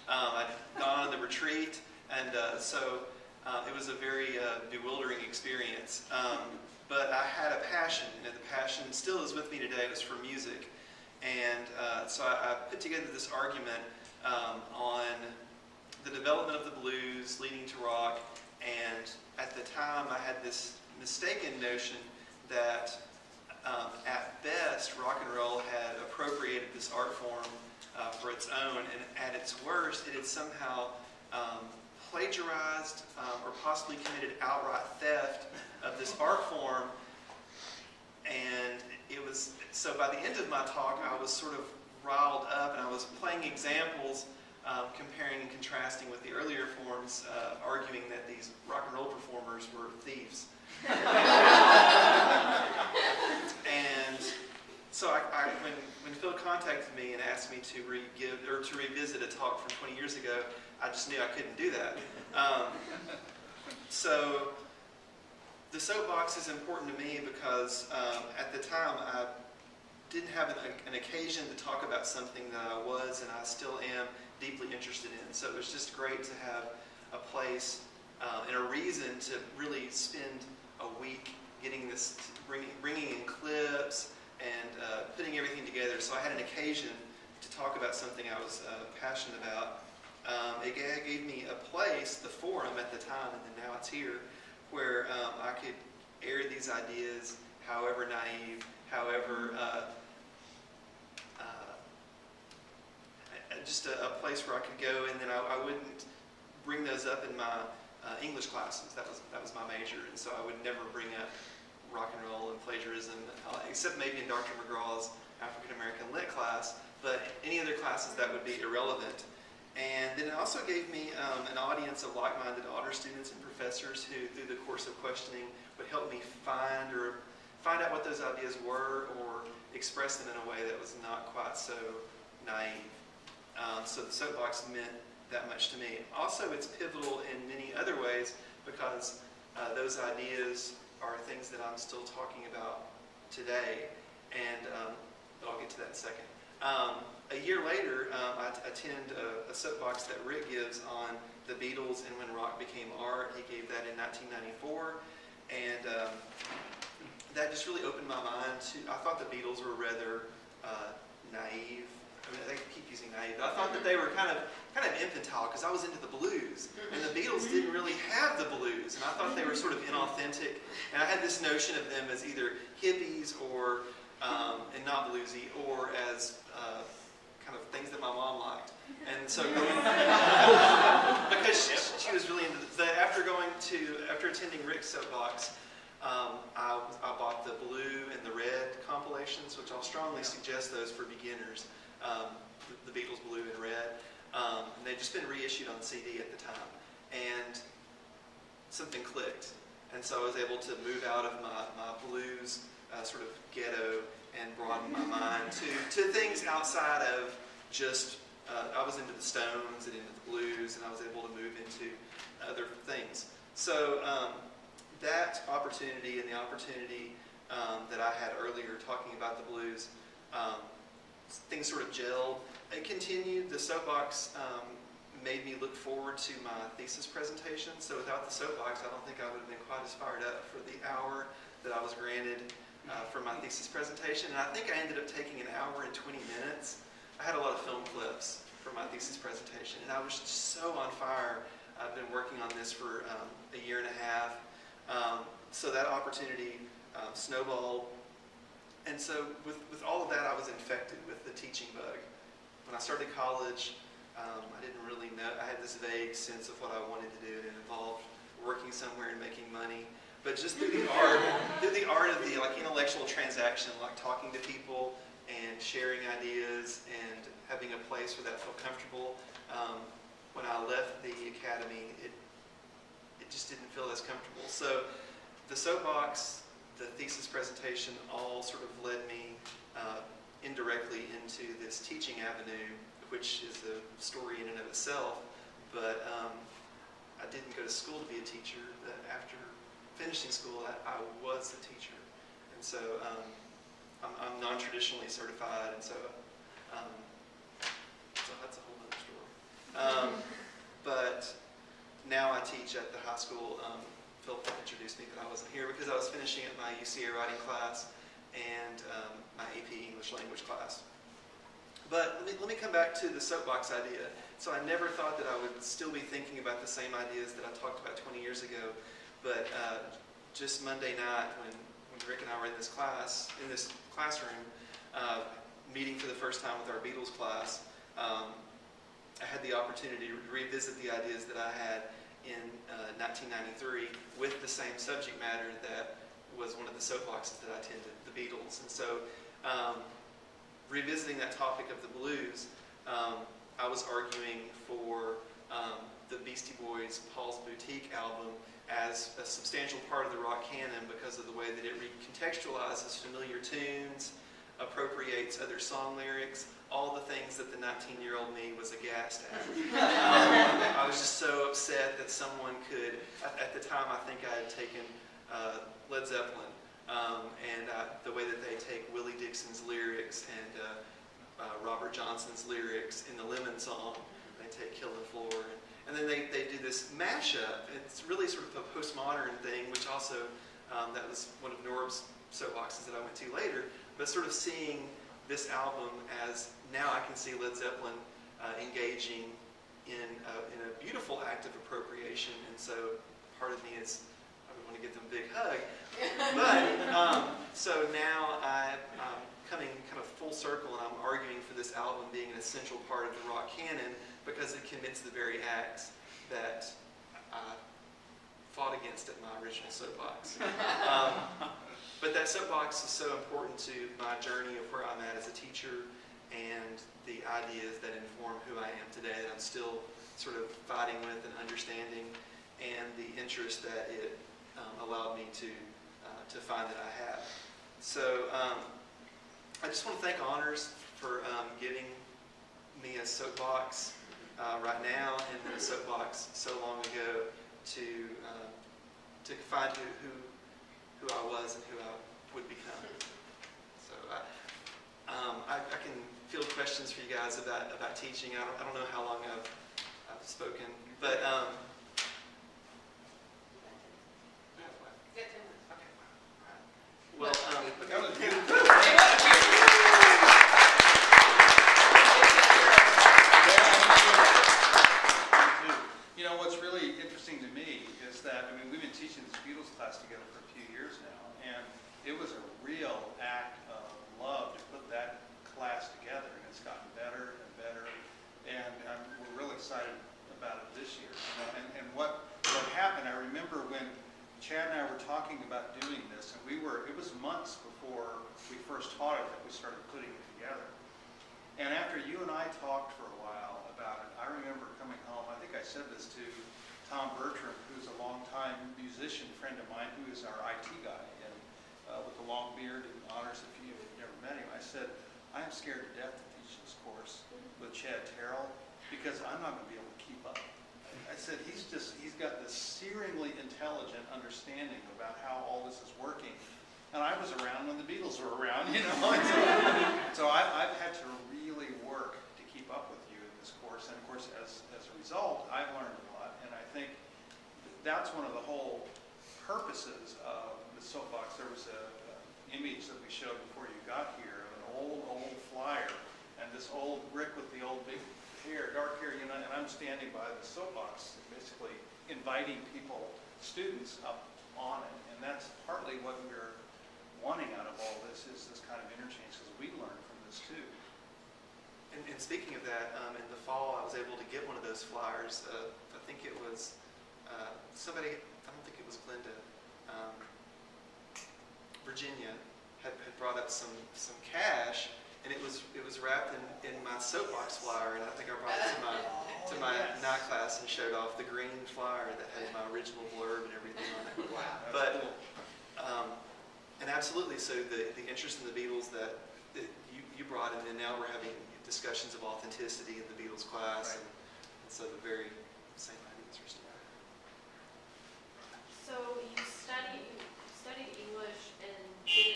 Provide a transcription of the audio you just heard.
I'd gone on the retreat, and so it was a very bewildering experience. But I had a passion, and the passion still is with me today. It was for music. And so I put together this argument on the development of the blues leading to rock. And at the time, I had this mistaken notion that at best, rock and roll had appropriated this art form for its own, and at its worst, it had somehow plagiarized or possibly committed outright theft of this art form. And it was, so by the end of my talk, I was sort of riled up, and I was playing examples, comparing and contrasting with the earlier forms, arguing that these rock and roll performers were thieves. And so when Phil contacted me and asked me to revisit a talk from 20 years ago, I just knew I couldn't do that. So the soapbox is important to me because at the time I didn't have an occasion to talk about something that I was and I still am deeply interested in. So it was just great to have a place and a reason to really spend a week getting this, bringing in clips and putting everything together. So I had an occasion to talk about something I was passionate about. It gave me a place, the forum at the time, and then now it's here, where I could air these ideas, however naive, however just a place where I could go, and then I wouldn't bring those up in my English classes. That was my major, and so I would never bring up rock and roll and plagiarism, except maybe in Dr. McGraw's African American Lit class, but any other classes that would be irrelevant. And then it also gave me an audience of like-minded honor students and professors who, through the course of questioning, would help me find out what those ideas were or express them in a way that was not quite so naive. So the soapbox meant that much to me. Also, it's pivotal in many other ways because those ideas are things that I'm still talking about today, and I'll get to that in a second. A year later, I attend a soapbox that Rick gives on the Beatles and when rock became art. He gave that in 1994, and that just really opened my mind to, I thought the Beatles were rather naive. I mean, they keep using naive, but I thought that they were kind of infantile because I was into the blues, and the Beatles didn't really have the blues, and I thought they were sort of inauthentic, and I had this notion of them as either hippies or and not bluesy, or as kind of things that my mom liked. And so because she was really into that. After attending Rick's soapbox, I bought the blue and the red compilations, which I'll strongly suggest those for beginners. The Beatles blue and red. And they'd just been reissued on CD at the time. And something clicked. And so I was able to move out of my blues sort of ghetto and broaden my mind to things outside of just, I was into the Stones and into the blues, and I was able to move into other things. So that opportunity and the opportunity that I had earlier talking about the blues, things sort of gelled. It continued. The soapbox made me look forward to my thesis presentation. So without the soapbox, I don't think I would have been quite as fired up for the hour that I was granted for my thesis presentation. And I think I ended up taking an hour and 20 minutes. I had a lot of film clips for my thesis presentation, and I was just so on fire. I've been working on this for a year and a half. So that opportunity snowballed. And so with all of that, I was infected with the teaching bug. When I started college, I didn't really know. I had this vague sense of what I wanted to do. It involved working somewhere and making money. But just through the art of the intellectual transaction, like talking to people and sharing ideas and having a place where that felt comfortable. When I left the academy, it just didn't feel as comfortable. So the soapbox, the thesis presentation, all sort of led me indirectly into this teaching avenue, which is a story in and of itself. But I didn't go to school to be a teacher. But after finishing school, I was a teacher. And so I'm non-traditionally certified, and so that's a whole other story. But now I teach at the high school. Philip introduced me, but I wasn't here because I was finishing up my UCA writing class and my AP English language class. But let me come back to the soapbox idea. So I never thought that I would still be thinking about the same ideas that I talked about 20 years ago. But just Monday night when Rick and I were in this classroom, meeting for the first time with our Beatles class, I had the opportunity to revisit the ideas that I had in 1993 with the same subject matter that was one of the soapboxes that I attended, the Beatles. And so revisiting that topic of the blues, I was arguing for the Beastie Boys' Paul's Boutique album as a substantial part of the rock canon because of the way that it recontextualizes familiar tunes, appropriates other song lyrics, all the things that the 19-year-old me was aghast at. I was just so upset that someone could, at the time I think I had taken Led Zeppelin, and the way that they take Willie Dixon's lyrics and Robert Johnson's lyrics in the Lemon song, they take Killin' Floor, and then they do this mashup. It's really sort of a postmodern thing, which also, that was one of Norb's soapboxes that I went to later, but sort of seeing this album as, now I can see Led Zeppelin engaging in a beautiful act of appropriation, and so part of me is, I would want to give them a big hug. But, so now I'm coming kind of full circle, and I'm arguing for this album being an essential part of the rock canon because it commits the very acts that I fought against at my original soapbox. But that soapbox is so important to my journey of where I'm at as a teacher and the ideas that inform who I am today that I'm still sort of fighting with and understanding, and the interest that it allowed me to find that I have. So I just want to thank Honors for giving me a soapbox right now, and then a soapbox so long ago to find who I was and who I would become. So I can field questions for you guys about teaching. I don't know how long I've spoken, but well, you know, what's really interesting to me is that, I mean, we've been teaching this Beatles class together for a few years now, and it was a real act of love to put that class together, and it's gotten better and better, and we're really excited about it this year. You know? And what happened, I remember when Chad and I were talking about doing this, and it was months before we first taught it that we started putting it together. And after you and I talked for a while about it, I remember coming home, I think I said this to Tom Bertram, who's a longtime musician friend of mine, who is our IT guy, and with the long beard and Honors, if you've never met him. I said, I am scared to death to teach this course with Chad Terrell, because I'm not going to be able to keep up. I said, he's got this searingly intelligent understanding about how all this is working. And I was around when the Beatles were around, you know. So I've had to really work to keep up with you in this course. And of course, as a result, I've learned a lot. And I think that's one of the whole purposes of the soapbox. There was an image that we showed before you got here of an old flyer. And this old Rick with the old big hair, dark hair, you know, and I'm standing by the soapbox, basically inviting people, students, up on it. And that's partly what we're wanting out of all this, is this kind of interchange, because we learn from this too. And speaking of that, in the fall I was able to get one of those flyers. I think it was somebody, I don't think it was Glenda, Virginia had brought up some cash, and it was wrapped in my soapbox flyer, and I think I brought it to my night class and showed off the green flyer that had my original blurb and everything on it. Wow, but cool. And absolutely, so the interest in the Beatles that you brought, and then now we're having discussions of authenticity in the Beatles class, right. and so the very same ideas are still there. So you